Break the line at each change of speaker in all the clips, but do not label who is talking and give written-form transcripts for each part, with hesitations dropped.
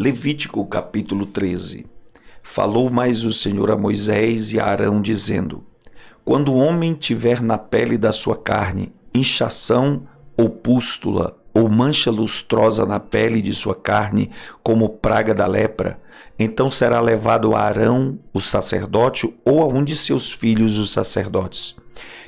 Levítico capítulo 13. Falou mais o Senhor a Moisés e a Arão, dizendo: Quando o homem tiver na pele da sua carne inchação ou pústula, ou mancha lustrosa na pele de sua carne, como praga da lepra, então será levado a Arão, o sacerdote, ou a um de seus filhos, os sacerdotes.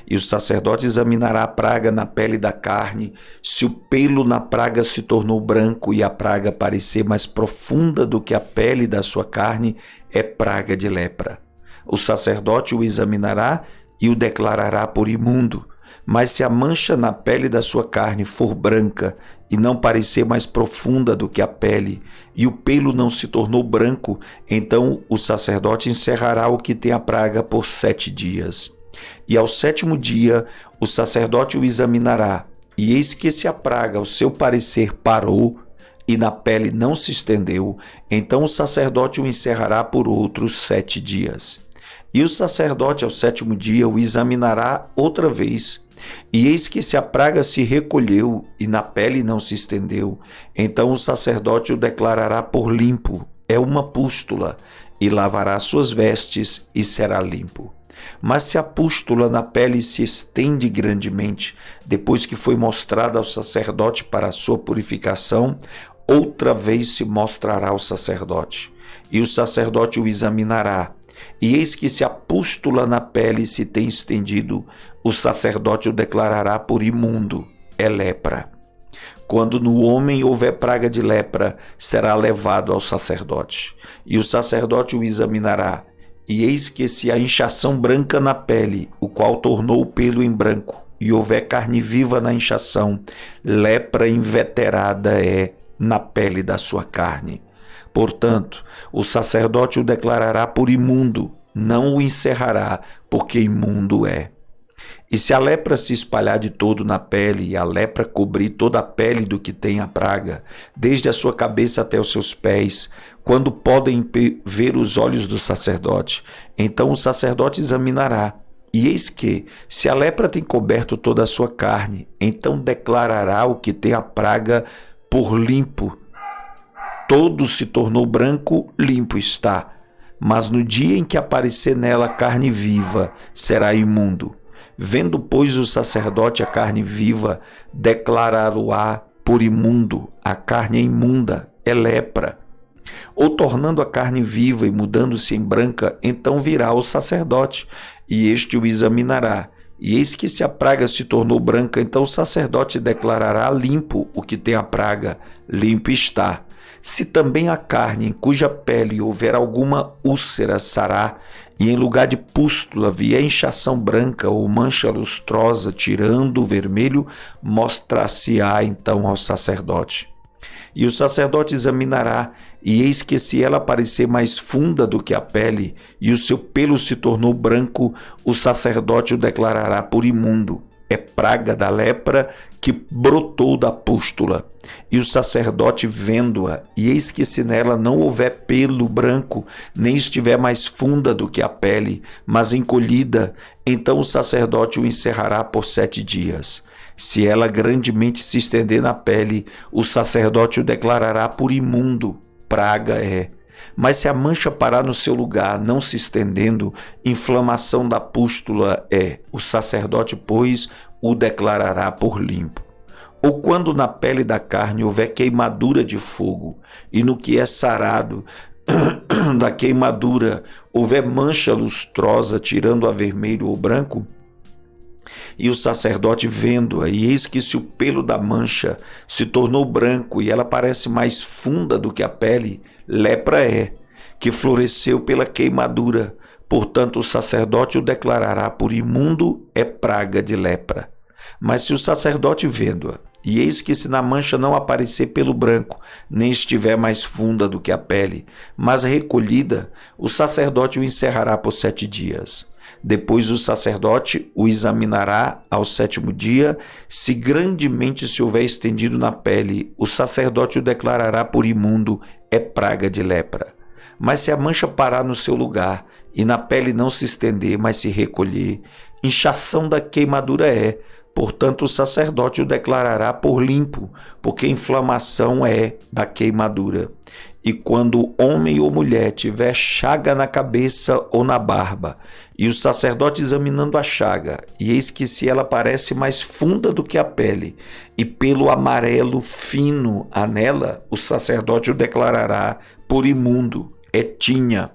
E o sacerdote examinará a praga na pele da carne. Se o pelo na praga se tornou branco e a praga parecer mais profunda do que a pele da sua carne, é praga de lepra. O sacerdote o examinará e o declarará por imundo. Mas se a mancha na pele da sua carne for branca e não parecer mais profunda do que a pele, e o pelo não se tornou branco, então o sacerdote encerrará o que tem a praga por 7 dias. E ao 7º dia o sacerdote o examinará, e eis que se a praga, ao seu parecer, parou, e na pele não se estendeu, então o sacerdote o encerrará por outros 7 dias. E o sacerdote ao 7º dia o examinará outra vez, e eis que se a praga se recolheu e na pele não se estendeu, então o sacerdote o declarará por limpo, é uma pústula, e lavará suas vestes e será limpo. Mas se a pústula na pele se estende grandemente, depois que foi mostrada ao sacerdote para a sua purificação, outra vez se mostrará ao sacerdote, e o sacerdote o examinará. E eis que se a pústula na pele se tem estendido, o sacerdote o declarará por imundo, é lepra. Quando no homem houver praga de lepra, será levado ao sacerdote, e o sacerdote o examinará. E eis que se a inchação branca na pele, o qual tornou o pelo em branco, e houver carne viva na inchação, lepra inveterada é na pele da sua carne. Portanto, o sacerdote o declarará por imundo, não o encerrará, porque imundo é. E se a lepra se espalhar de todo na pele, e a lepra cobrir toda a pele do que tem a praga, desde a sua cabeça até os seus pés, quando podem ver os olhos do sacerdote, então o sacerdote examinará. E eis que, se a lepra tem coberto toda a sua carne, então declarará o que tem a praga por limpo. Todo se tornou branco, limpo está. Mas no dia em que aparecer nela carne viva, será imundo. Vendo, pois, o sacerdote a carne viva, declará-lo-á por imundo, a carne é imunda, é lepra. Ou tornando a carne viva e mudando-se em branca, então virá o sacerdote, e este o examinará. E eis que se a praga se tornou branca, então o sacerdote declarará limpo o que tem a praga, limpo está. Se também a carne em cuja pele houver alguma úlcera sará, e em lugar de pústula vier inchação branca ou mancha lustrosa, tirando o vermelho, mostrar-se-á então ao sacerdote. E o sacerdote examinará, e eis que se ela parecer mais funda do que a pele, e o seu pelo se tornou branco, o sacerdote o declarará por imundo. É praga da lepra que brotou da pústula. E o sacerdote vendo-a, e eis que se nela não houver pelo branco, nem estiver mais funda do que a pele, mas encolhida, então o sacerdote o encerrará por 7 dias. Se ela grandemente se estender na pele, o sacerdote o declarará por imundo, praga é. Mas se a mancha parar no seu lugar, não se estendendo, inflamação da pústula é. O sacerdote, pois, o declarará por limpo. Ou quando na pele da carne houver queimadura de fogo, e no que é sarado da queimadura houver mancha lustrosa, tirando a vermelho ou branco, e o sacerdote vendo-a, e eis que se o pelo da mancha se tornou branco e ela parece mais funda do que a pele, lepra é, que floresceu pela queimadura. Portanto, o sacerdote o declarará por imundo, é praga de lepra. Mas se o sacerdote vendo-a, e eis que se na mancha não aparecer pelo branco, nem estiver mais funda do que a pele, mas recolhida, o sacerdote o encerrará por 7 dias. Depois o sacerdote o examinará ao 7º dia, se grandemente se houver estendido na pele, o sacerdote o declarará por imundo, é praga de lepra. Mas se a mancha parar no seu lugar, e na pele não se estender, mas se recolher, inchação da queimadura é, portanto o sacerdote o declarará por limpo, porque inflamação é da queimadura. E quando homem ou mulher tiver chaga na cabeça ou na barba, e o sacerdote examinando a chaga, e eis que se ela parece mais funda do que a pele, e pelo amarelo fino há nela, o sacerdote o declarará por imundo, é tinha,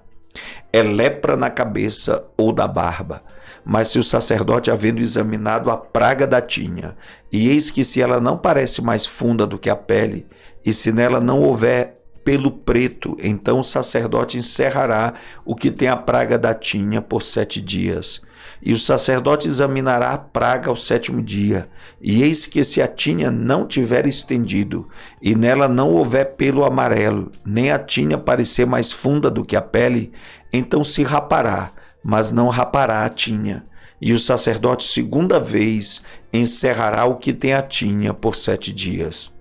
é lepra na cabeça ou da barba. Mas se o sacerdote, havendo examinado a praga da tinha, e eis que se ela não parece mais funda do que a pele, e se nela não houver pelo preto, então o sacerdote encerrará o que tem a praga da tinha por 7 dias. E o sacerdote examinará a praga ao 7º dia, e eis que se a tinha não tiver estendido, e nela não houver pelo amarelo, nem a tinha parecer mais funda do que a pele, então se rapará, mas não rapará a tinha. E o sacerdote, segunda vez, encerrará o que tem a tinha por 7 dias.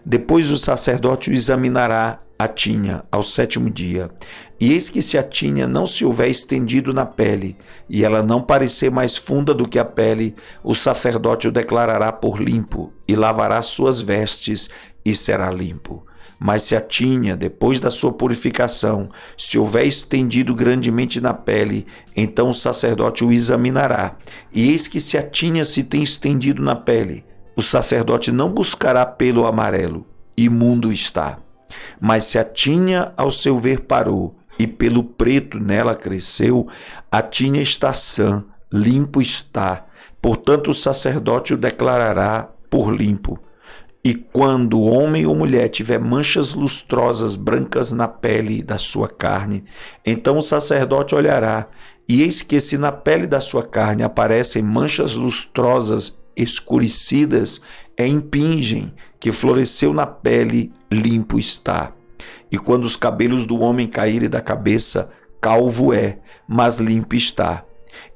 Depois o sacerdote o examinará a tinha ao 7º dia. E eis que se a tinha não se houver estendido na pele, e ela não parecer mais funda do que a pele, o sacerdote o declarará por limpo, e lavará suas vestes, e será limpo. Mas se a tinha, depois da sua purificação, se houver estendido grandemente na pele, então o sacerdote o examinará. E eis que se a tinha se tem estendido na pele, o sacerdote não buscará pelo amarelo, imundo está. Mas se a tinha ao seu ver parou, e pelo preto nela cresceu, a tinha está sã, limpo está. Portanto o sacerdote o declarará por limpo. E quando homem ou mulher tiver manchas lustrosas brancas na pele da sua carne, então o sacerdote olhará, e eis que se na pele da sua carne aparecem manchas lustrosas escurecidas, é impingem, que floresceu na pele, limpo está. E quando os cabelos do homem caírem da cabeça, calvo é, mas limpo está.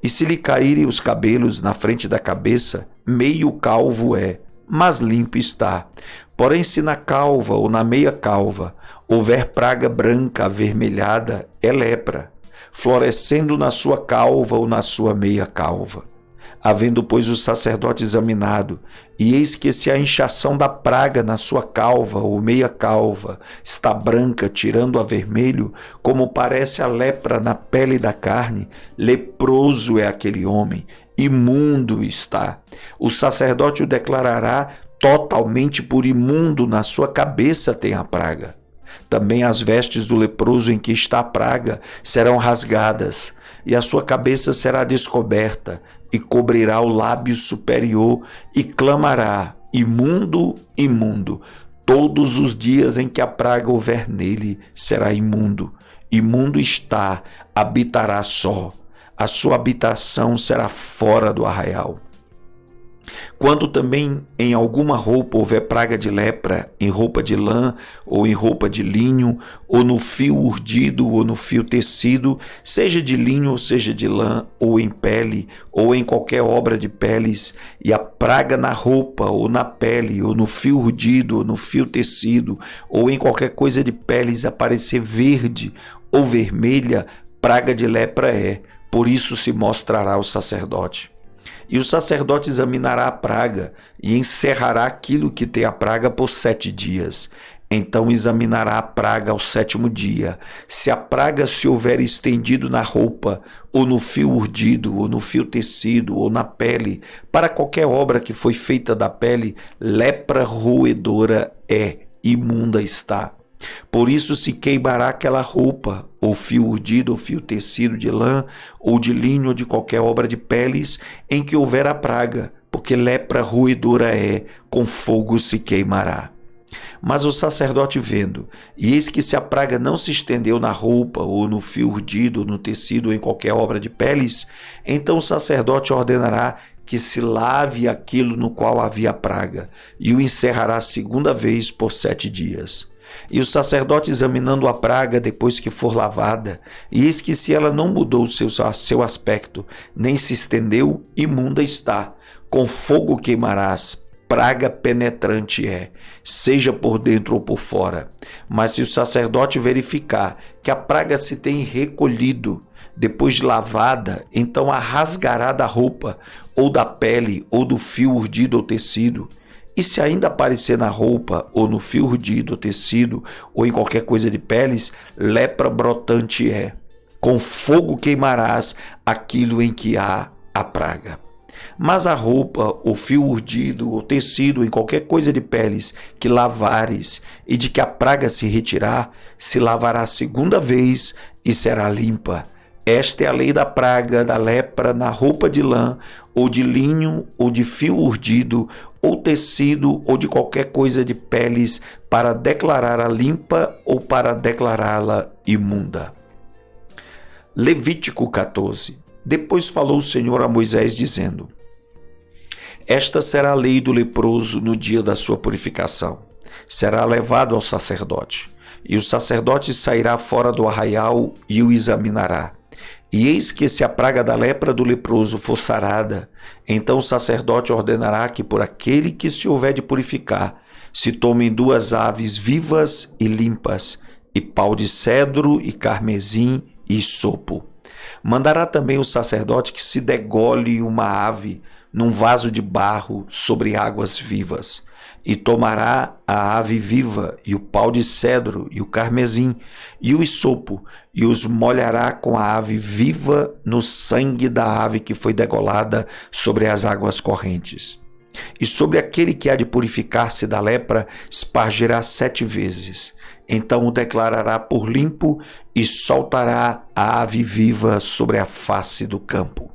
E se lhe caírem os cabelos na frente da cabeça, meio calvo é, mas limpo está. Porém, se na calva ou na meia calva houver praga branca avermelhada, é lepra, florescendo na sua calva ou na sua meia calva. Havendo, pois, o sacerdote examinado, e eis que se a inchação da praga na sua calva ou meia calva está branca, tirando a vermelho, como parece a lepra na pele da carne, leproso é aquele homem, imundo está. O sacerdote o declarará totalmente por imundo, na sua cabeça tem a praga. Também as vestes do leproso em que está a praga serão rasgadas, e a sua cabeça será descoberta, e cobrirá o lábio superior, e clamará, imundo, imundo. Todos os dias em que a praga houver nele, será imundo. Imundo está, habitará só. A sua habitação será fora do arraial. Quando também em alguma roupa houver praga de lepra, em roupa de lã, ou em roupa de linho, ou no fio urdido, ou no fio tecido, seja de linho, ou seja de lã, ou em pele, ou em qualquer obra de peles, e a praga na roupa, ou na pele, ou no fio urdido, ou no fio tecido, ou em qualquer coisa de peles aparecer verde ou vermelha, praga de lepra é, por isso se mostrará ao sacerdote. E o sacerdote examinará a praga e encerrará aquilo que tem a praga por 7 dias. Então examinará a praga ao 7º dia. Se a praga se houver estendido na roupa, ou no fio urdido, ou no fio tecido, ou na pele, para qualquer obra que foi feita da pele, lepra roedora é, imunda está. Por isso se queimará aquela roupa, ou fio urdido, ou fio tecido de lã, ou de linho, ou de qualquer obra de peles, em que houver a praga, porque lepra roedora é, com fogo se queimará. Mas o sacerdote vendo, e eis que se a praga não se estendeu na roupa, ou no fio urdido, ou no tecido, ou em qualquer obra de peles, então o sacerdote ordenará que se lave aquilo no qual havia praga, e o encerrará segunda vez por 7 dias. E o sacerdote examinando a praga depois que for lavada, e eis que se ela não mudou seu aspecto, nem se estendeu, imunda está, com fogo queimarás, praga penetrante é, seja por dentro ou por fora. Mas se o sacerdote verificar que a praga se tem recolhido, depois de lavada, então a rasgará da roupa, ou da pele, ou do fio urdido ou tecido, E se ainda aparecer na roupa, ou no fio urdido, tecido, ou em qualquer coisa de peles, lepra brotante é. Com fogo queimarás aquilo em que há a praga. Mas a roupa, o fio urdido, o tecido, em qualquer coisa de peles que lavares, e de que a praga se retirar, se lavará segunda vez e será limpa. Esta é a lei da praga, da lepra, na roupa de lã, ou de linho, ou de fio urdido, ou tecido, ou de qualquer coisa de peles, para declará-la limpa ou para declará-la imunda. Levítico 14. Depois falou o Senhor a Moisés, dizendo: Esta será a lei do leproso no dia da sua purificação. Será levado ao sacerdote, e o sacerdote sairá fora do arraial e o examinará. E eis que se a praga da lepra do leproso for sarada, então o sacerdote ordenará que por aquele que se houver de purificar, se tomem 2 aves vivas e limpas, e pau de cedro e carmesim e isopo. Mandará também o sacerdote que se degole uma ave num vaso de barro sobre águas vivas, e tomará a ave viva e o pau de cedro e o carmesim e o isopo, e os molhará com a ave viva no sangue da ave que foi degolada sobre as águas correntes. E sobre aquele que há de purificar-se da lepra, espargirá 7 vezes. Então o declarará por limpo e soltará a ave viva sobre a face do campo.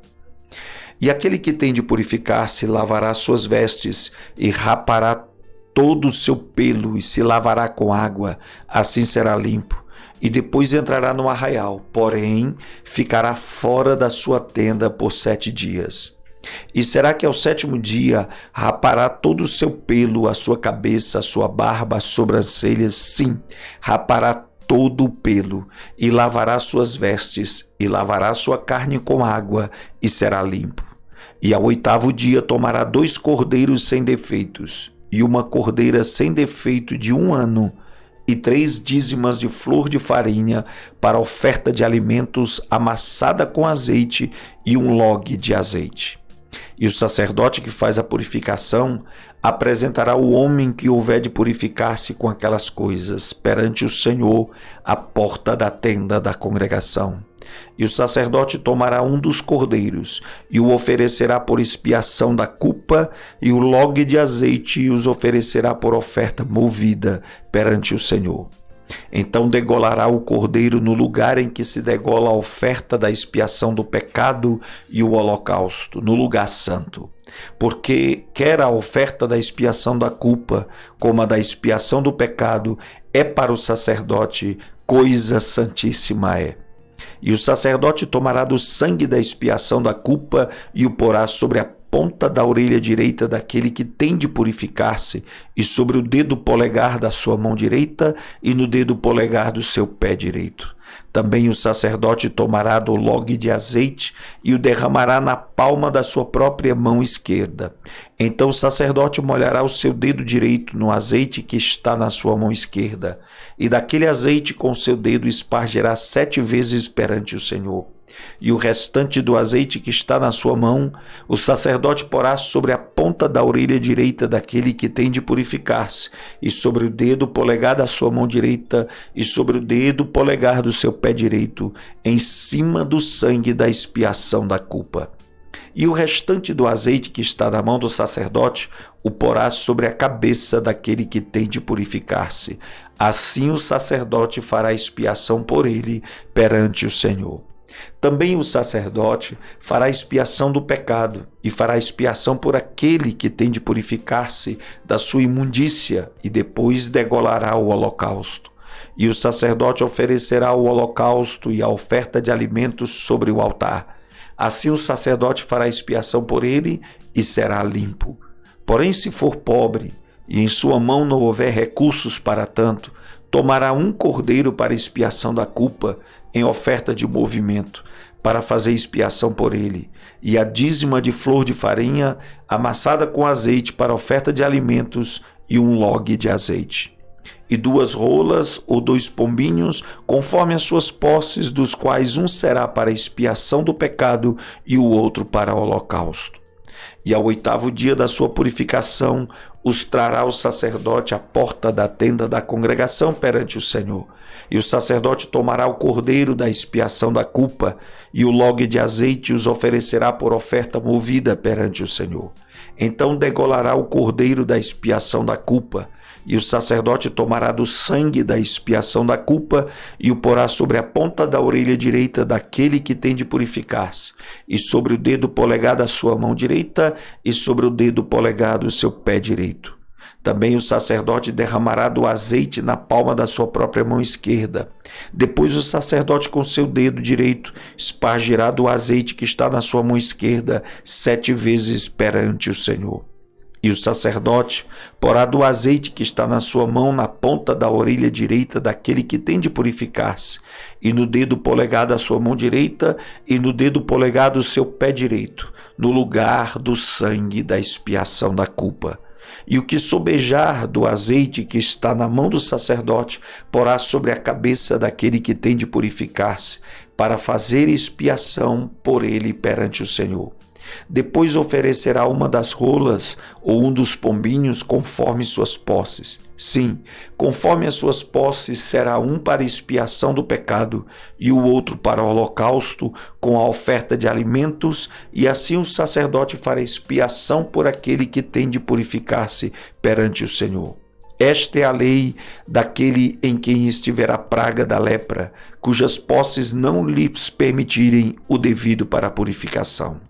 E aquele que tem de purificar-se lavará suas vestes e rapará todo o seu pelo e se lavará com água, assim será limpo. E depois entrará no arraial, porém ficará fora da sua tenda por 7 dias. E será que ao 7º dia rapará todo o seu pelo, a sua cabeça, a sua barba, as sobrancelhas? Sim, rapará todo o pelo, e lavará suas vestes, e lavará sua carne com água, e será limpo. E ao 8º dia tomará 2 cordeiros sem defeitos, e uma cordeira sem defeito de 1 ano, e 3 dízimas de flor de farinha para oferta de alimentos amassada com azeite, e 1 log de azeite. E o sacerdote que faz a purificação apresentará o homem que houver de purificar-se com aquelas coisas perante o Senhor à porta da tenda da congregação. E o sacerdote tomará um dos cordeiros e o oferecerá por expiação da culpa, e o log de azeite e os oferecerá por oferta movida perante o Senhor. Então degolará o cordeiro no lugar em que se degola a oferta da expiação do pecado e o holocausto, no lugar santo. Porque quer a oferta da expiação da culpa, como a da expiação do pecado, é para o sacerdote coisa santíssima é. E o sacerdote tomará do sangue da expiação da culpa e o porá sobre a ponta da orelha direita daquele que tem de purificar-se, e sobre o dedo polegar da sua mão direita e no dedo polegar do seu pé direito. Também o sacerdote tomará do log de azeite e o derramará na palma da sua própria mão esquerda. Então o sacerdote molhará o seu dedo direito no azeite que está na sua mão esquerda, e daquele azeite com seu dedo espargirá 7 vezes perante o Senhor. E o restante do azeite que está na sua mão, o sacerdote porá sobre a ponta da orelha direita daquele que tem de purificar-se, e sobre o dedo polegar da sua mão direita, e sobre o dedo polegar do seu pé direito, em cima do sangue da expiação da culpa. E o restante do azeite que está na mão do sacerdote o porá sobre a cabeça daquele que tem de purificar-se. Assim o sacerdote fará expiação por ele perante o Senhor. Também o sacerdote fará expiação do pecado e fará expiação por aquele que tem de purificar-se da sua imundícia, e depois degolará o holocausto. E o sacerdote oferecerá o holocausto e a oferta de alimentos sobre o altar. Assim o sacerdote fará expiação por ele e será limpo. Porém, se for pobre e em sua mão não houver recursos para tanto, tomará um cordeiro para expiação da culpa em oferta de movimento, para fazer expiação por ele, e a dízima de flor de farinha amassada com azeite para oferta de alimentos, e 1 log de azeite. E 2 rolas ou 2 pombinhos, conforme as suas posses, dos quais um será para expiação do pecado e o outro para holocausto. E ao 8º dia da sua purificação, os trará o sacerdote à porta da tenda da congregação perante o Senhor. E o sacerdote tomará o cordeiro da expiação da culpa e o log de azeite os oferecerá por oferta movida perante o Senhor. Então degolará o cordeiro da expiação da culpa, e o sacerdote tomará do sangue da expiação da culpa e o porá sobre a ponta da orelha direita daquele que tem de purificar-se, e sobre o dedo polegar da sua mão direita e sobre o dedo polegar do seu pé direito. Também o sacerdote derramará do azeite na palma da sua própria mão esquerda. Depois o sacerdote com seu dedo direito espargirá do azeite que está na sua mão esquerda 7 vezes perante o Senhor. E o sacerdote porá do azeite que está na sua mão na ponta da orelha direita daquele que tem de purificar-se, e no dedo polegar da sua mão direita, e no dedo polegar do seu pé direito, no lugar do sangue da expiação da culpa. E o que sobejar do azeite que está na mão do sacerdote, porá sobre a cabeça daquele que tem de purificar-se, para fazer expiação por ele perante o Senhor. Depois oferecerá uma das rolas ou um dos pombinhos conforme suas posses. Sim, conforme as suas posses será um para expiação do pecado e o outro para o holocausto com a oferta de alimentos, e assim o sacerdote fará expiação por aquele que tem de purificar-se perante o Senhor. Esta é a lei daquele em quem estiver a praga da lepra, cujas posses não lhes permitirem o devido para a purificação.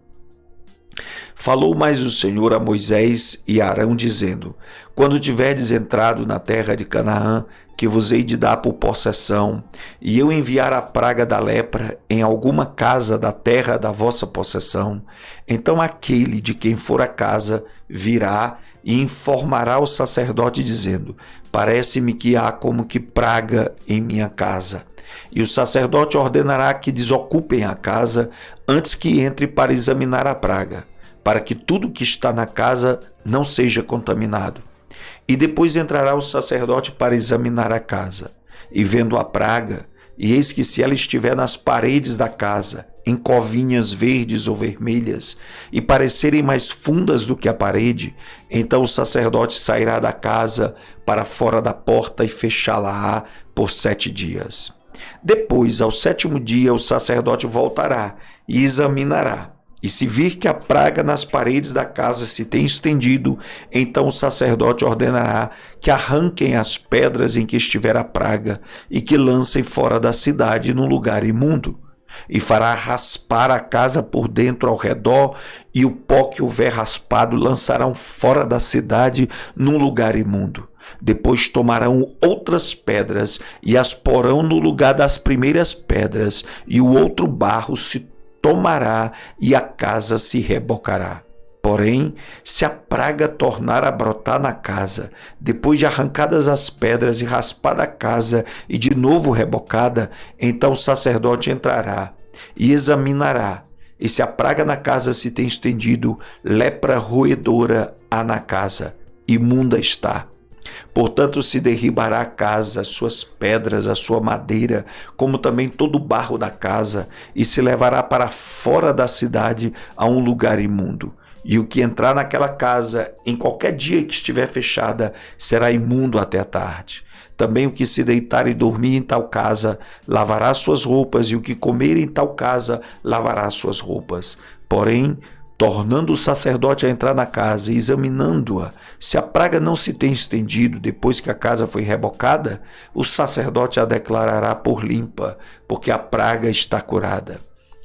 Falou mais o Senhor a Moisés e a Arão, dizendo: Quando tiverdes entrado na terra de Canaã, que vos hei de dar por possessão, e eu enviar a praga da lepra em alguma casa da terra da vossa possessão, então aquele de quem for a casa virá e informará o sacerdote, dizendo: Parece-me que há como que praga em minha casa. E o sacerdote ordenará que desocupem a casa antes que entre para examinar a praga, para que tudo que está na casa não seja contaminado. E depois entrará o sacerdote para examinar a casa, e vendo a praga, e eis que se ela estiver nas paredes da casa, em covinhas verdes ou vermelhas, e parecerem mais fundas do que a parede, então o sacerdote sairá da casa para fora da porta e fechá-la-á por 7 dias. Depois, ao 7º dia, o sacerdote voltará e examinará. E se vir que a praga nas paredes da casa se tem estendido, então o sacerdote ordenará que arranquem as pedras em que estiver a praga e que lancem fora da cidade num lugar imundo. E fará raspar a casa por dentro ao redor, e o pó que houver raspado lançarão fora da cidade num lugar imundo. Depois tomarão outras pedras e as porão no lugar das primeiras pedras, e o outro barro se tomará e a casa se rebocará. Porém, se a praga tornar a brotar na casa, depois de arrancadas as pedras e raspada a casa e de novo rebocada, então o sacerdote entrará e examinará. E se a praga na casa se tem estendido, lepra roedora há na casa, imunda está. Portanto, se derribará a casa, as suas pedras, a sua madeira, como também todo o barro da casa, e se levará para fora da cidade a um lugar imundo. E o que entrar naquela casa, em qualquer dia que estiver fechada, será imundo até a tarde. Também o que se deitar e dormir em tal casa, lavará suas roupas, e o que comer em tal casa, lavará suas roupas. Porém, tornando o sacerdote a entrar na casa e examinando-a, se a praga não se tem estendido depois que a casa foi rebocada, o sacerdote a declarará por limpa, porque a praga está curada.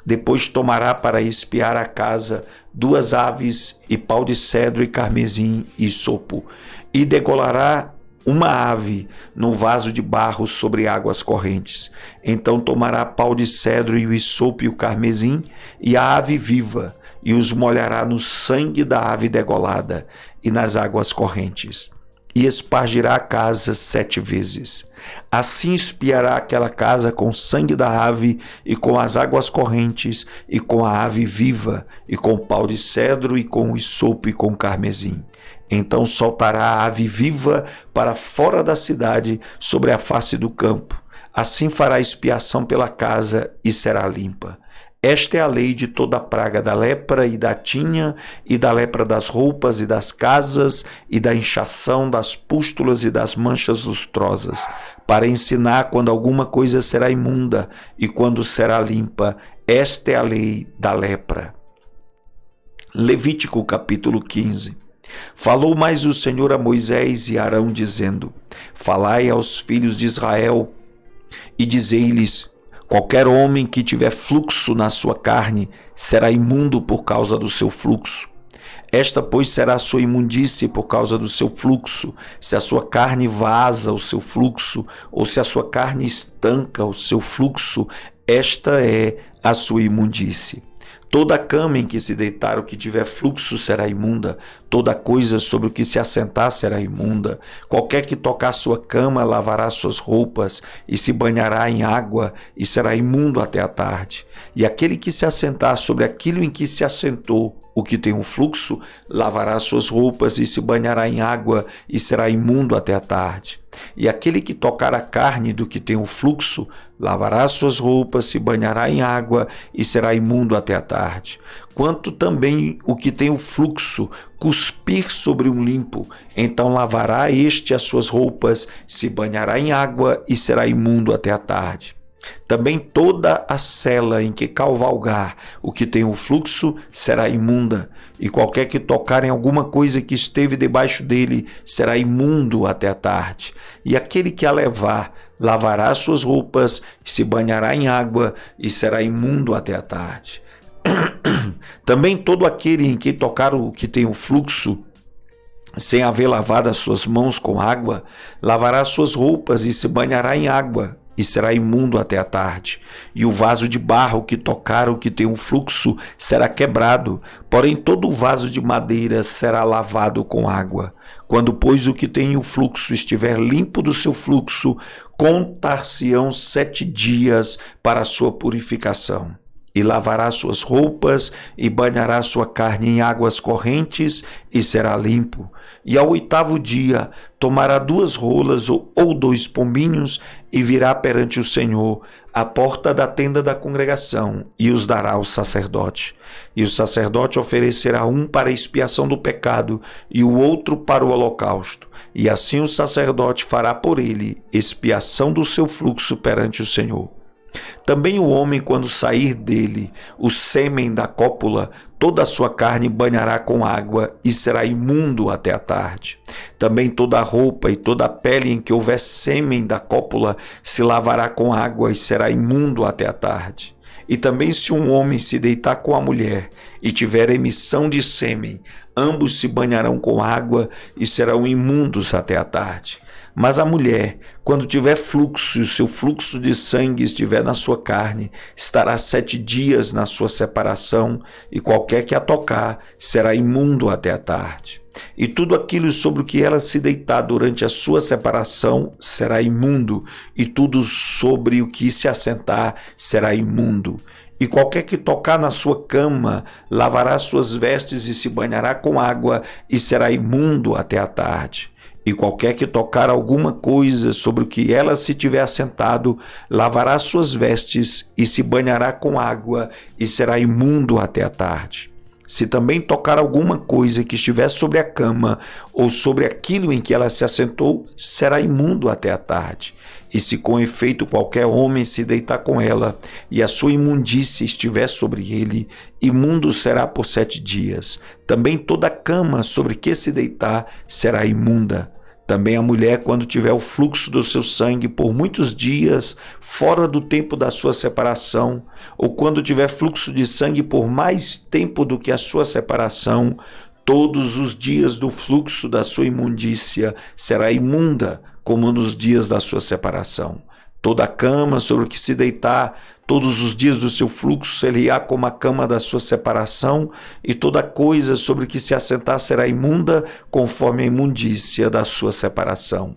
Depois tomará para espiar a casa 2 aves e pau de cedro e carmesim e sopo, e degolará uma ave no vaso de barro sobre águas correntes. Então tomará pau de cedro e o isopo e o carmesim e a ave viva, e os molhará no sangue da ave degolada e nas águas correntes, e espargirá a casa 7 vezes. Assim espiará aquela casa com o sangue da ave, e com as águas correntes, e com a ave viva, e com o pau de cedro, e com o isopo, e com o carmesim. Então soltará a ave viva para fora da cidade, sobre a face do campo. Assim fará expiação pela casa, e será limpa. Esta é a lei de toda a praga da lepra e da tinha, e da lepra das roupas e das casas, e da inchação, das pústulas e das manchas lustrosas, para ensinar quando alguma coisa será imunda e quando será limpa. Esta é a lei da lepra. Levítico capítulo 15. Falou mais o Senhor a Moisés e a Arão, dizendo: Falai aos filhos de Israel e dizei-lhes: qualquer homem que tiver fluxo na sua carne será imundo por causa do seu fluxo. Esta, pois, será a sua imundície por causa do seu fluxo, se a sua carne vaza o seu fluxo, ou se a sua carne estanca o seu fluxo, esta é a sua imundície. Toda cama em que se deitar o que tiver fluxo será imunda, toda coisa sobre o que se assentar será imunda. Qualquer que tocar sua cama lavará suas roupas e se banhará em água e será imundo até a tarde. E aquele que se assentar sobre aquilo em que se assentou, o que tem um fluxo, lavará suas roupas e se banhará em água e será imundo até a tarde. E aquele que tocar a carne do que tem um fluxo, lavará suas roupas, se banhará em água e será imundo até a tarde. Quanto também o que tem o fluxo cuspir sobre um limpo, então lavará este as suas roupas, se banhará em água e será imundo até a tarde. Também toda a sela em que cavalgar o que tem o fluxo será imunda, e qualquer que tocar em alguma coisa que esteve debaixo dele será imundo até a tarde. E aquele que a levar lavará suas roupas, se banhará em água e será imundo até a tarde. Também todo aquele em que tocar o que tem o fluxo, sem haver lavado as suas mãos com água, lavará suas roupas e se banhará em água e será imundo até a tarde. E o vaso de barro que tocar o que tem um fluxo será quebrado, porém todo o vaso de madeira será lavado com água. Quando, pois, o que tem o fluxo estiver limpo do seu fluxo, contar-se-ão 7 dias para a sua purificação. E lavará suas roupas e banhará sua carne em águas correntes e será limpo. E ao 8º dia tomará 2 rolas ou 2 pombinhos e virá perante o Senhor à porta da tenda da congregação e os dará ao sacerdote. E o sacerdote oferecerá um para a expiação do pecado e o outro para o holocausto. E assim o sacerdote fará por ele expiação do seu fluxo perante o Senhor. Também o homem, quando sair dele o sêmen da cópula, toda a sua carne banhará com água e será imundo até a tarde. Também toda a roupa e toda a pele em que houver sêmen da cópula se lavará com água e será imundo até a tarde. E também se um homem se deitar com a mulher e tiver emissão de sêmen, ambos se banharão com água e serão imundos até a tarde. Mas a mulher, quando tiver fluxo e o seu fluxo de sangue estiver na sua carne, estará 7 dias na sua separação, e qualquer que a tocar será imundo até a tarde. E tudo aquilo sobre o que ela se deitar durante a sua separação será imundo, e tudo sobre o que se assentar será imundo. E qualquer que tocar na sua cama lavará suas vestes e se banhará com água e será imundo até a tarde. E qualquer que tocar alguma coisa sobre o que ela se tiver assentado, lavará suas vestes e se banhará com água e será imundo até a tarde. Se também tocar alguma coisa que estiver sobre a cama ou sobre aquilo em que ela se assentou, será imundo até a tarde. E se com efeito qualquer homem se deitar com ela e a sua imundície estiver sobre ele, imundo será por 7 dias. Também toda a cama sobre que se deitar será imunda. Também a mulher, quando tiver o fluxo do seu sangue por muitos dias, fora do tempo da sua separação, ou quando tiver fluxo de sangue por mais tempo do que a sua separação, todos os dias do fluxo da sua imundícia será imunda, como nos dias da sua separação. Toda a cama sobre o que se deitar, todos os dias do seu fluxo será como a cama da sua separação, e toda coisa sobre o que se assentar será imunda, conforme a imundícia da sua separação.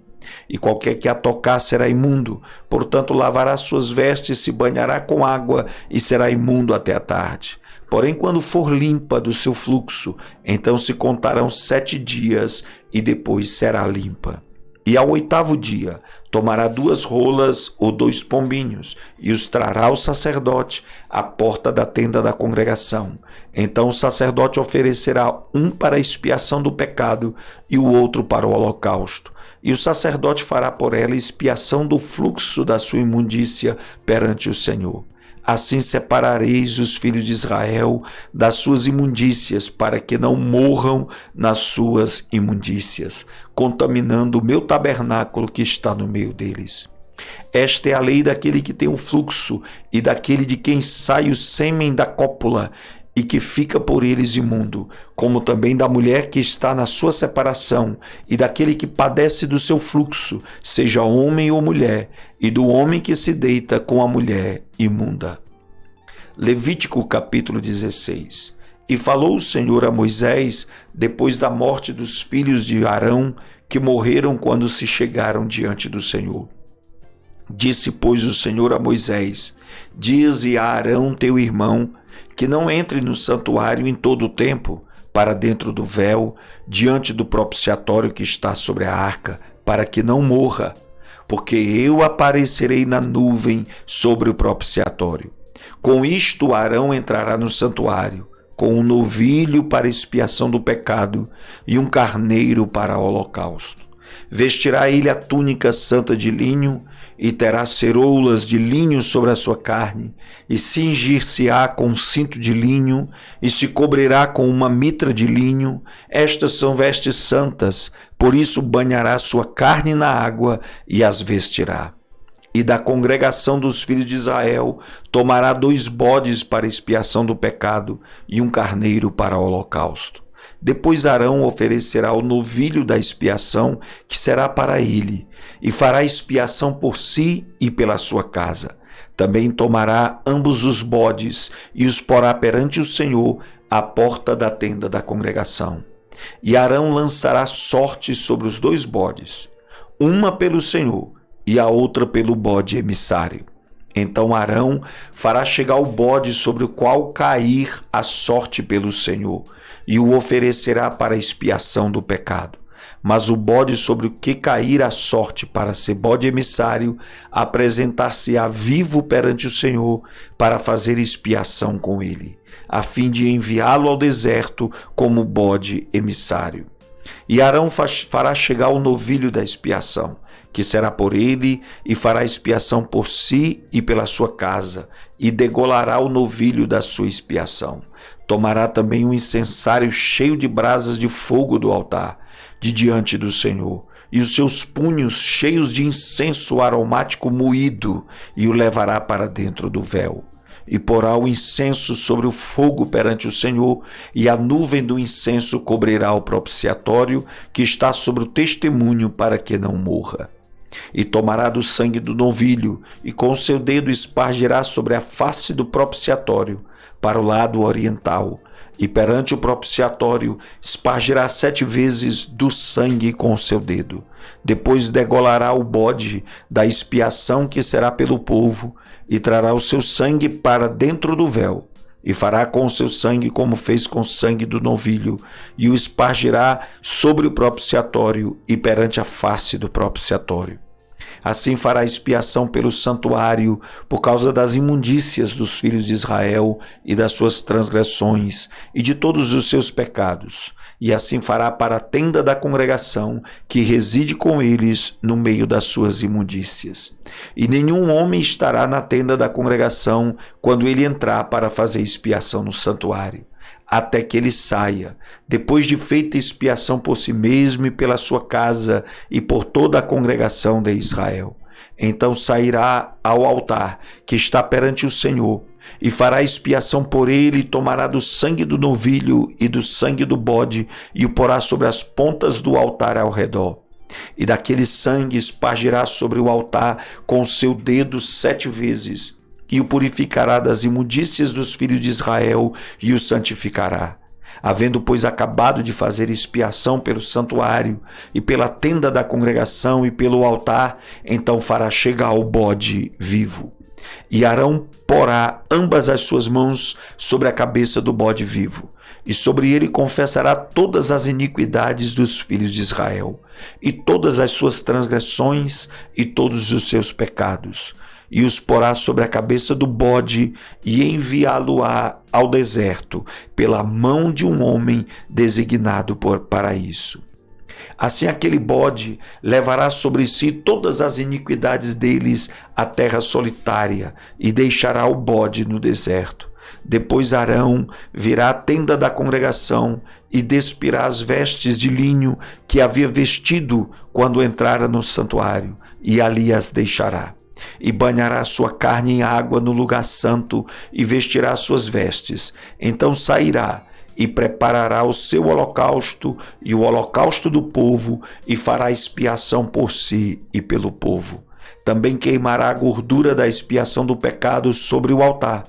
E qualquer que a tocar será imundo, portanto lavará suas vestes, se banhará com água e será imundo até a tarde. Porém, quando for limpa do seu fluxo, então se contarão 7 dias e depois será limpa. E ao 8º dia tomará 2 rolas ou 2 pombinhos, e os trará ao sacerdote à porta da tenda da congregação. Então o sacerdote oferecerá um para a expiação do pecado e o outro para o holocausto. E o sacerdote fará por ela expiação do fluxo da sua imundícia perante o Senhor. Assim separareis os filhos de Israel das suas imundícias, para que não morram nas suas imundícias, contaminando o meu tabernáculo que está no meio deles. Esta é a lei daquele que tem o fluxo e daquele de quem sai o sêmen da cópula e que fica por eles imundo, como também da mulher que está na sua separação e daquele que padece do seu fluxo, seja homem ou mulher, e do homem que se deita com a mulher imunda. Levítico capítulo 16. E falou o Senhor a Moisés depois da morte dos filhos de Arão, que morreram quando se chegaram diante do Senhor. Disse, pois, o Senhor a Moisés: dize a Arão teu irmão que não entre no santuário em todo o tempo, para dentro do véu, diante do propiciatório que está sobre a arca, para que não morra, porque eu aparecerei na nuvem sobre o propiciatório. Com isto Arão entrará no santuário, com um novilho para expiação do pecado e um carneiro para holocausto. Vestirá ele a túnica santa de linho e terá ceroulas de linho sobre a sua carne, e cingir-se-á com um cinto de linho, e se cobrirá com uma mitra de linho. Estas são vestes santas, por isso banhará sua carne na água e as vestirá. E da congregação dos filhos de Israel tomará 2 bodes para expiação do pecado e um carneiro para holocausto. Depois Arão oferecerá o novilho da expiação, que será para ele, e fará expiação por si e pela sua casa. Também tomará ambos os bodes e os porá perante o Senhor à porta da tenda da congregação. E Arão lançará sorte sobre os 2 bodes, uma pelo Senhor e a outra pelo bode emissário. Então Arão fará chegar o bode sobre o qual cair a sorte pelo Senhor, e o oferecerá para expiação do pecado. Mas o bode sobre o que cair a sorte para ser bode emissário, apresentar-se-á vivo perante o Senhor para fazer expiação com ele, a fim de enviá-lo ao deserto como bode emissário. E Arão fará chegar o novilho da expiação, que será por ele, e fará expiação por si e pela sua casa, e degolará o novilho da sua expiação. Tomará também um incensário cheio de brasas de fogo do altar, de diante do Senhor, e os seus punhos cheios de incenso aromático moído, e o levará para dentro do véu. E porá o incenso sobre o fogo perante o Senhor, e a nuvem do incenso cobrirá o propiciatório que está sobre o testemunho, para que não morra. E tomará do sangue do novilho, e com o seu dedo espargirá sobre a face do propiciatório, para o lado oriental, e perante o propiciatório espargirá 7 vezes do sangue com o seu dedo. Depois degolará o bode da expiação que será pelo povo, e trará o seu sangue para dentro do véu, e fará com o seu sangue como fez com o sangue do novilho, e o espargirá sobre o propiciatório e perante a face do propiciatório. Assim fará expiação pelo santuário por causa das imundícias dos filhos de Israel e das suas transgressões e de todos os seus pecados. E assim fará para a tenda da congregação, que reside com eles no meio das suas imundícias. E nenhum homem estará na tenda da congregação quando ele entrar para fazer expiação no santuário, até que ele saia, depois de feita expiação por si mesmo e pela sua casa e por toda a congregação de Israel. Então sairá ao altar que está perante o Senhor, e fará expiação por ele, e tomará do sangue do novilho e do sangue do bode, e o porá sobre as pontas do altar ao redor. E daquele sangue espargirá sobre o altar com o seu dedo 7 vezes, e o purificará das imundícias dos filhos de Israel, e o santificará. Havendo, pois, acabado de fazer expiação pelo santuário, e pela tenda da congregação, e pelo altar, então fará chegar o bode vivo. E Arão porá ambas as suas mãos sobre a cabeça do bode vivo, e sobre ele confessará todas as iniquidades dos filhos de Israel, e todas as suas transgressões e todos os seus pecados, e os porá sobre a cabeça do bode, e enviá-lo-á ao deserto, pela mão de um homem designado para isso. Assim aquele bode levará sobre si todas as iniquidades deles à terra solitária, e deixará o bode no deserto. Depois Arão virá à tenda da congregação e despirá as vestes de linho que havia vestido quando entrara no santuário, e ali as deixará. E banhará sua carne em água no lugar santo, e vestirá suas vestes. Então sairá e preparará o seu holocausto e o holocausto do povo, e fará expiação por si e pelo povo. Também queimará a gordura da expiação do pecado sobre o altar.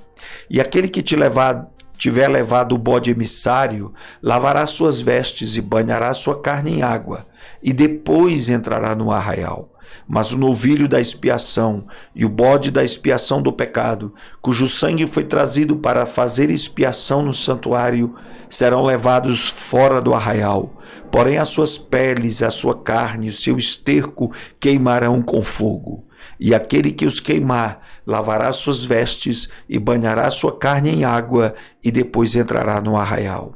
E aquele que tiver levado o bode emissário, lavará suas vestes e banhará sua carne em água, e depois entrará no arraial. Mas o novilho da expiação e o bode da expiação do pecado, cujo sangue foi trazido para fazer expiação no santuário, serão levados fora do arraial. Porém as suas peles, a sua carne e o seu esterco queimarão com fogo. E aquele que os queimar lavará suas vestes e banhará sua carne em água, e depois entrará no arraial.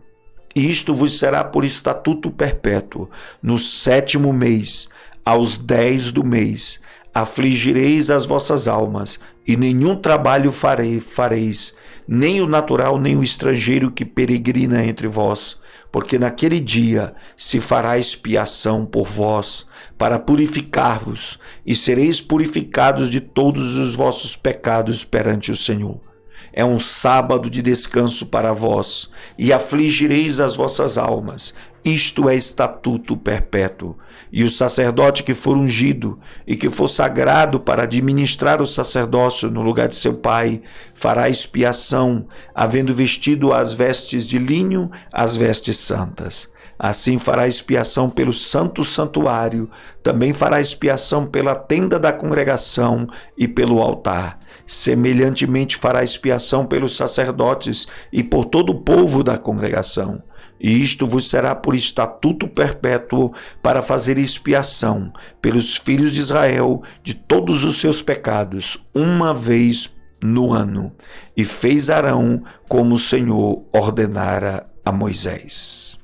E isto vos será por estatuto perpétuo. No 7º mês, aos 10 do mês, afligireis as vossas almas, e nenhum trabalho fareis, nem o natural, nem o estrangeiro que peregrina entre vós, porque naquele dia se fará expiação por vós, para purificar-vos, e sereis purificados de todos os vossos pecados perante o Senhor. É um sábado de descanso para vós, e afligireis as vossas almas. Isto é estatuto perpétuo. E o sacerdote que for ungido e que for sagrado para administrar o sacerdócio no lugar de seu pai, fará expiação, havendo vestido as vestes de linho, as vestes santas. Assim fará expiação pelo santo santuário, também fará expiação pela tenda da congregação e pelo altar. Semelhantemente fará expiação pelos sacerdotes e por todo o povo da congregação. E isto vos será por estatuto perpétuo, para fazer expiação pelos filhos de Israel de todos os seus pecados, uma vez no ano. E fez Arão como o Senhor ordenara a Moisés.